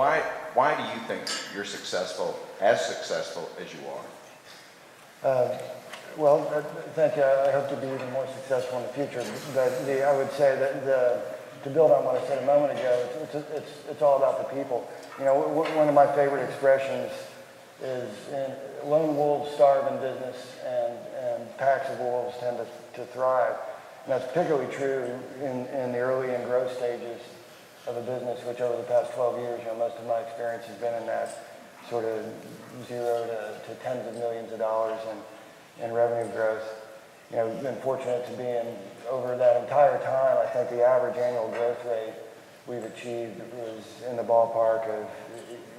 Why do you think you're successful as you are? Well, thank you. I hope to be even more successful in the future. But I would say that to build on what I said a moment ago, it's all about the people. You know, one of my favorite expressions is lone wolves starve in business and packs of wolves tend to thrive. And that's particularly true in the early and growth stages of a business, which over the past 12 years, you know, most of my experience has been in that sort of 0 to tens of millions of dollars in revenue growth. You know, we've been fortunate to be over that entire time. I think the average annual growth rate we've achieved was in the ballpark of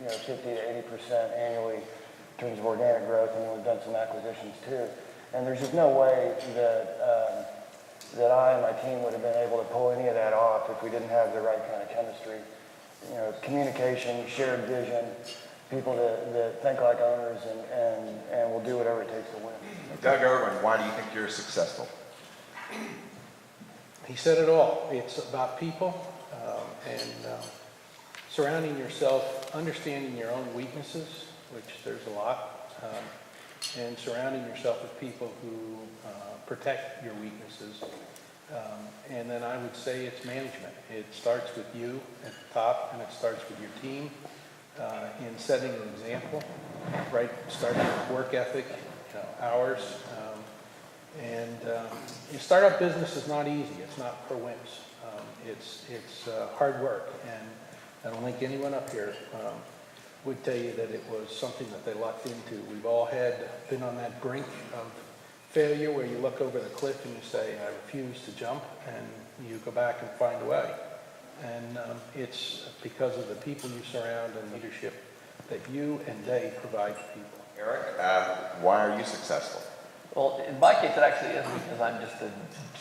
50 to 80% annually in terms of organic growth, and we've done some acquisitions too. And there's just no way that I and my team would have been able to pull any of that off if we didn't have the right kind of chemistry. You know, communication, shared vision, people that think like owners and will do whatever it takes to win. Doug Irwin, why do you think you're successful? He said it all. It's about people and surrounding yourself, understanding your own weaknesses, which there's a lot, and surrounding yourself with people who protect your weaknesses. And then I would say it's management. It starts with you at the top, and it starts with your team in setting an example, right? Starting with work ethic, hours. And startup business is not easy. It's not for wimps. It's hard work, and I don't think anyone up here would tell you that it was something that they lucked into. We've all been on that brink of failure where you look over the cliff and you say, I refuse to jump, and you go back and find a way. And it's because of the people you surround and leadership that you and they provide to people. Eric, why are you successful? Well, in my case, it actually is because I'm just a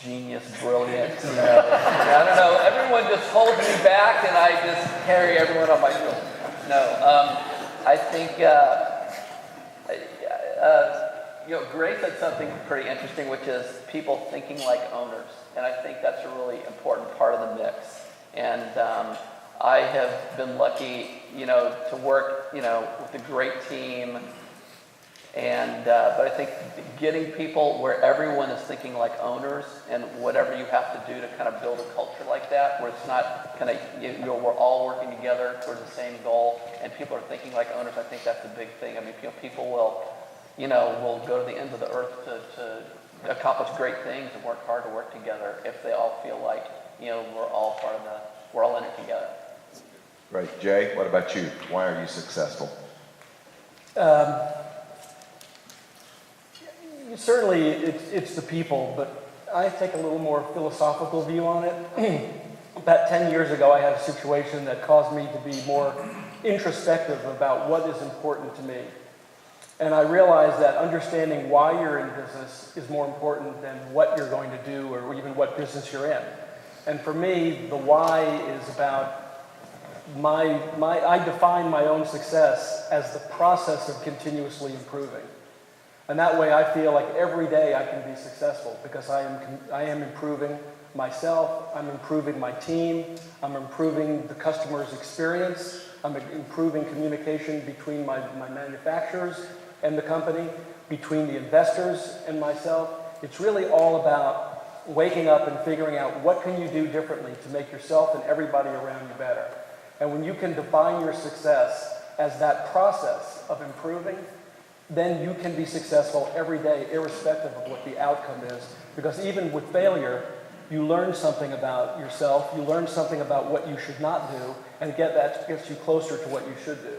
genius, brilliant, I don't know, everyone just holds me back and I just carry everyone on my shoulders. No, I think, Gray said something pretty interesting, which is people thinking like owners. And I think that's a really important part of the mix. And I have been lucky, to work, with a great team. And but I think getting people where everyone is thinking like owners, and whatever you have to do to kind of build a culture like that, where it's not kind of we're all working together towards the same goal, and people are thinking like owners. I think that's a big thing. I mean, people will go to the ends of the earth to accomplish great things and work hard to work together if they all feel like we're all in it together. Right, Jay. What about you? Why are you successful? Certainly, it's the people, but I take a little more philosophical view on it. About 10 years ago, I had a situation that caused me to be more introspective about what is important to me. And I realized that understanding why you're in business is more important than what you're going to do or even what business you're in. And for me, the why is about I define my own success as the process of continuously improving. And that way I feel like every day I can be successful because I am improving myself, I'm improving my team, I'm improving the customer's experience, I'm improving communication between my manufacturers and the company, between the investors and myself. It's really all about waking up and figuring out what can you do differently to make yourself and everybody around you better. And when you can define your success as that process of improving, then you can be successful every day, irrespective of what the outcome is. Because even with failure, you learn something about yourself, you learn something about what you should not do, and that gets you closer to what you should do.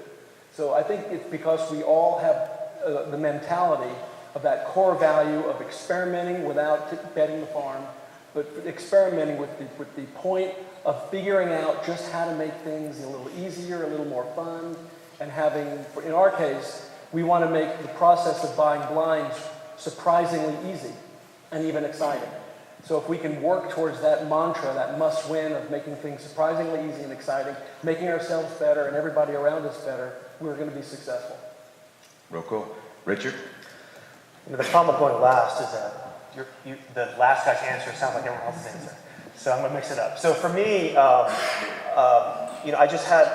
So I think it's because we all have the mentality of that core value of experimenting without betting the farm, but experimenting with the point of figuring out just how to make things a little easier, a little more fun, and having, in our case, we want to make the process of buying blinds surprisingly easy and even exciting. So if we can work towards that mantra, that must-win of making things surprisingly easy and exciting, making ourselves better and everybody around us better, we're going to be successful. Real cool. Richard? The problem with going last is that the last guy's answer sounds like everyone else's answer. So I'm going to mix it up. So for me, I just had,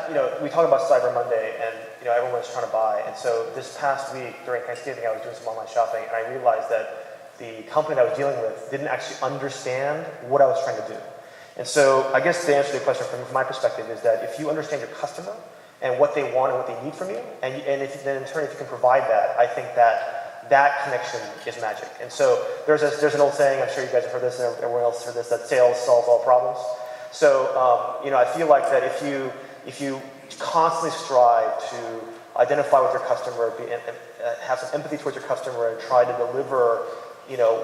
we talked about Cyber Monday, and everyone was trying to buy. And so this past week during Thanksgiving, I was doing some online shopping, and I realized that the company that I was dealing with didn't actually understand what I was trying to do. And so I guess the answer to the question from my perspective is that if you understand your customer and what they want and what they need from you, and then in turn if you can provide that, I think that connection is magic. And so there's an old saying, I'm sure you guys have heard this and everyone else has heard this, that sales solves all problems. So I feel like that if you constantly strive to identify with your customer, have some empathy towards your customer, and try to deliver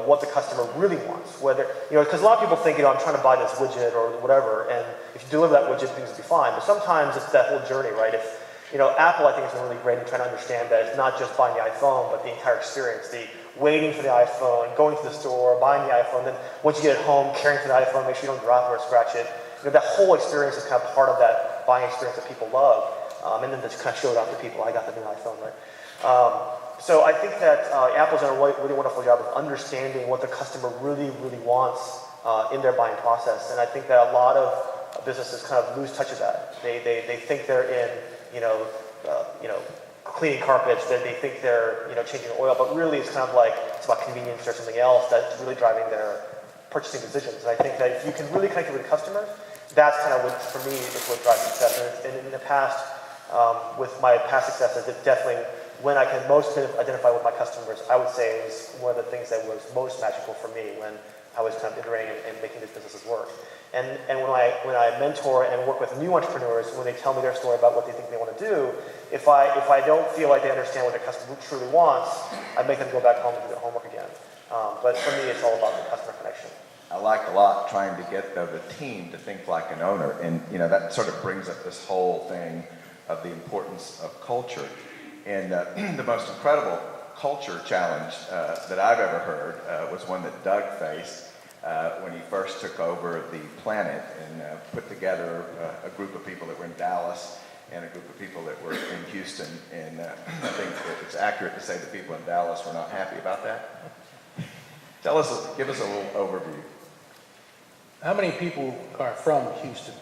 what the customer really wants, whether, because a lot of people think, I'm trying to buy this widget or whatever, and if you deliver that widget, things will be fine. But sometimes it's that whole journey, right? If, Apple, I think, has been really great in trying to understand that it's not just buying the iPhone, but the entire experience, the waiting for the iPhone, going to the store, buying the iPhone, then once you get it home, caring for the iPhone, make sure you don't drop it or scratch it. That whole experience is kind of part of that buying experience that people love, and then just kind of show it off to people. I got the new iPhone, right? So I think that Apple's done a really wonderful job of understanding what the customer really, really wants in their buying process. And I think that a lot of businesses kind of lose touch of that. They think they're in, cleaning carpets, that they think they're, changing oil, but really it's kind of like, it's about convenience or something else that's really driving their purchasing decisions. And I think that if you can really connect with the customer, that's kind of what, for me, is what drives success. And in the past, with my past successes, it definitely, when I can most identify with my customers, I would say it was one of the things that was most magical for me when I was kind of iterating and making these businesses work. And when I mentor and work with new entrepreneurs, when they tell me their story about what they think they want to do, if I don't feel like they understand what the customer truly wants, I make them go back home and do their homework again. But for me, it's all about the customer connection. I like a lot trying to get the team to think like an owner, and that sort of brings up this whole thing of the importance of culture. And the most incredible culture challenge that I've ever heard was one that Doug faced when he first took over the Planet and put together a group of people that were in Dallas and a group of people that were in Houston. And I think it's accurate to say the people in Dallas were not happy about that. Give us a little overview. How many people are from Houston?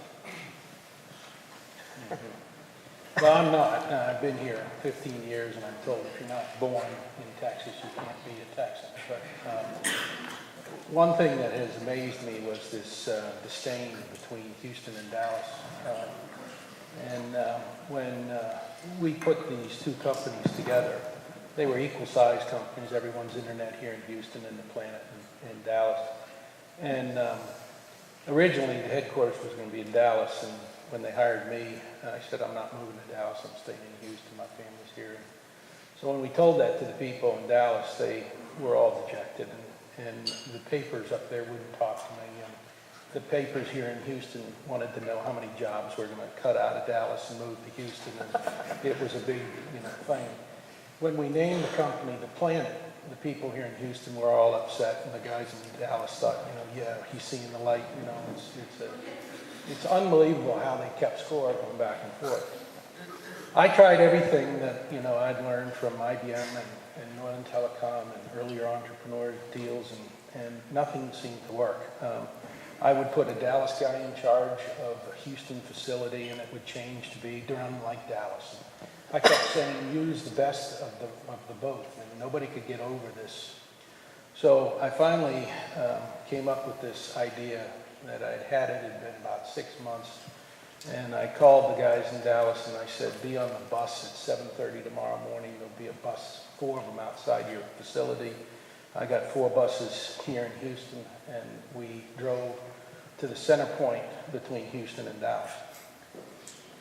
Well, I'm not. I've been here 15 years, and I'm told if you're not born in Texas, you can't be a Texan. But one thing that has amazed me was this disdain between Houston and Dallas. When we put these two companies together, they were equal-sized companies. Everyone's internet here in Houston and the Planet in Dallas. And originally, the headquarters was going to be in Dallas, and when they hired me, I said, I'm not moving to Dallas, I'm staying in Houston, my family's here. So when we told that to the people in Dallas, they were all dejected, and the papers up there wouldn't talk to me. And the papers here in Houston wanted to know how many jobs we're going to cut out of Dallas and move to Houston, and it was a big thing. When we named the company The Planet, the people here in Houston were all upset, and the guys in Dallas thought, yeah, he's seeing the light, it's unbelievable how they kept score going back and forth. I tried everything that, I'd learned from IBM and Northern Telecom and earlier entrepreneur deals, and nothing seemed to work. I would put a Dallas guy in charge of a Houston facility, and it would change to be done like Dallas. I kept saying, use the best of the both, and nobody could get over this. So I finally came up with this idea that I'd had. It had been about 6 months, and I called the guys in Dallas and I said, be on the bus at 7:30 tomorrow morning. There'll be a bus, 4 of them outside your facility. I got 4 buses here in Houston, and we drove to the center point between Houston and Dallas.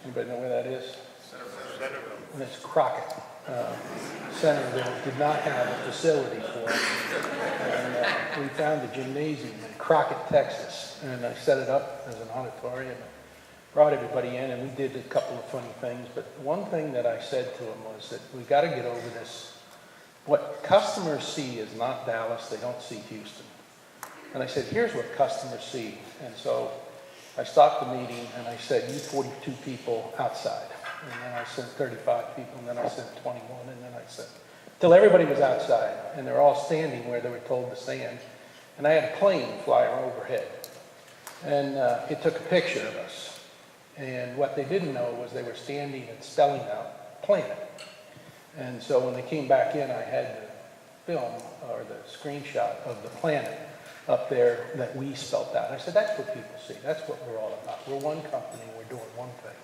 Anybody know where that is? Centerville. And it's Crockett. Centerville did not have a facility for it. And we found a gymnasium in Crockett, Texas, and I set it up as an auditorium. Brought everybody in, and we did a couple of funny things. But one thing that I said to them was that we got to get over this. What customers see is not Dallas. They don't see Houston. And I said, here's what customers see. And so I stopped the meeting, and I said, you 42 people outside. And then I sent 35 people, and then I sent 21, and then I sent, till everybody was outside, and they're all standing where they were told to stand. And I had a plane fly overhead, and it took a picture of us. And what they didn't know was they were standing and spelling out planet. And so when they came back in, I had the film or the screenshot of the planet up there that we spelt out. And I said, that's what people see. That's what we're all about. We're one company. We're doing one thing.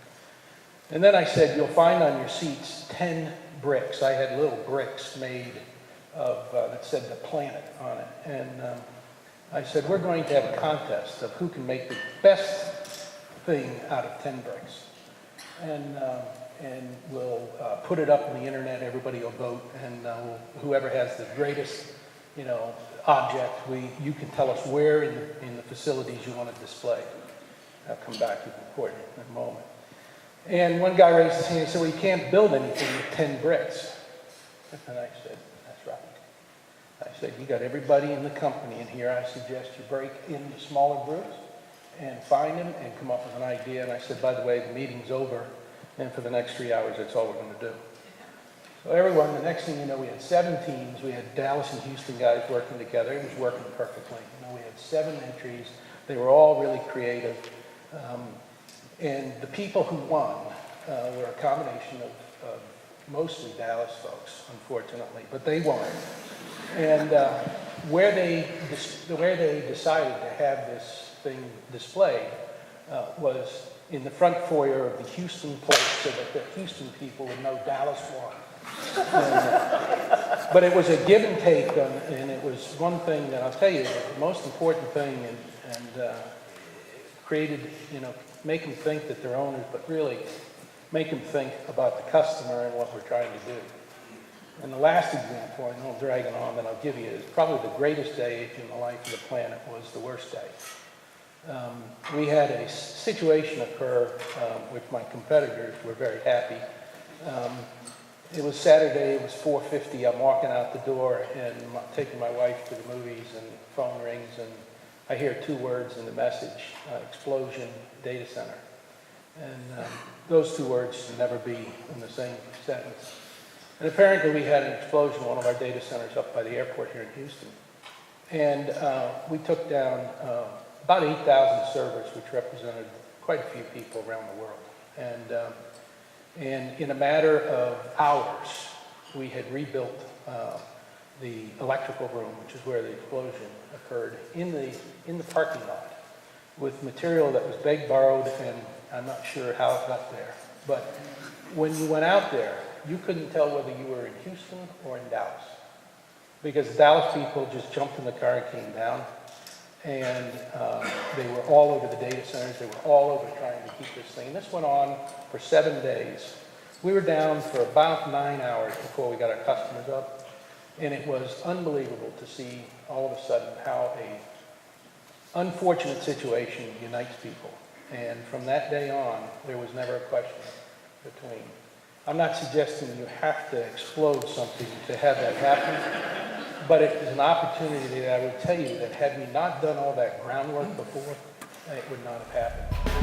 And then I said, you'll find on your seats 10 bricks. I had little bricks made of that said the planet on it. And I said, we're going to have a contest of who can make the best thing out of 10 bricks. And we'll put it up on the internet. Everybody will vote. And whoever has the greatest, object, you can tell us where in the facilities you want it displayed. I'll come back to the report in a moment. And one guy raised his hand and said, well, you can't build anything with 10 bricks. And I said, that's right. I said, you got everybody in the company in here. I suggest you break into smaller groups and find them and come up with an idea. And I said, by the way, the meeting's over. And for the next 3 hours, that's all we're going to do. So everyone, the next thing you know, we had 7 teams. We had Dallas and Houston guys working together. It was working perfectly. We had 7 entries. They were all really creative. And the people who won were a combination of mostly Dallas folks, unfortunately, but they won. And where they decided to have this thing displayed was in the front foyer of the Houston place, so that the Houston people would know Dallas won. But it was a give and take, and it was one thing that I'll tell you, the most important thing, and created, make them think that they're owners, but really make them think about the customer and what we're trying to do. And the last example, I know I'm dragging on, that I'll give you is probably the greatest day in the life of the planet was the worst day. We had a situation occur, which my competitors were very happy. It was Saturday, it was 4:50, I'm walking out the door and taking my wife to the movies, and the phone rings and I hear 2 words in the message, explosion, data center. And those 2 words should never be in the same sentence. And apparently we had an explosion in one of our data centers up by the airport here in Houston. And we took down about 8,000 servers, which represented quite a few people around the world. And in a matter of hours, we had rebuilt the electrical room, which is where the explosion occurred, in the parking lot with material that was begged, borrowed, and I'm not sure how it got there. But when you went out there, you couldn't tell whether you were in Houston or in Dallas, because the Dallas people just jumped in the car and came down, and they were all over the data centers. They were all over trying to keep this thing. And this went on for 7 days. We were down for about 9 hours before we got our customers up. And it was unbelievable to see all of a sudden how a unfortunate situation unites people. And from that day on, there was never a question between. I'm not suggesting you have to explode something to have that happen, but it is an opportunity that I would tell you that had we not done all that groundwork before, it would not have happened.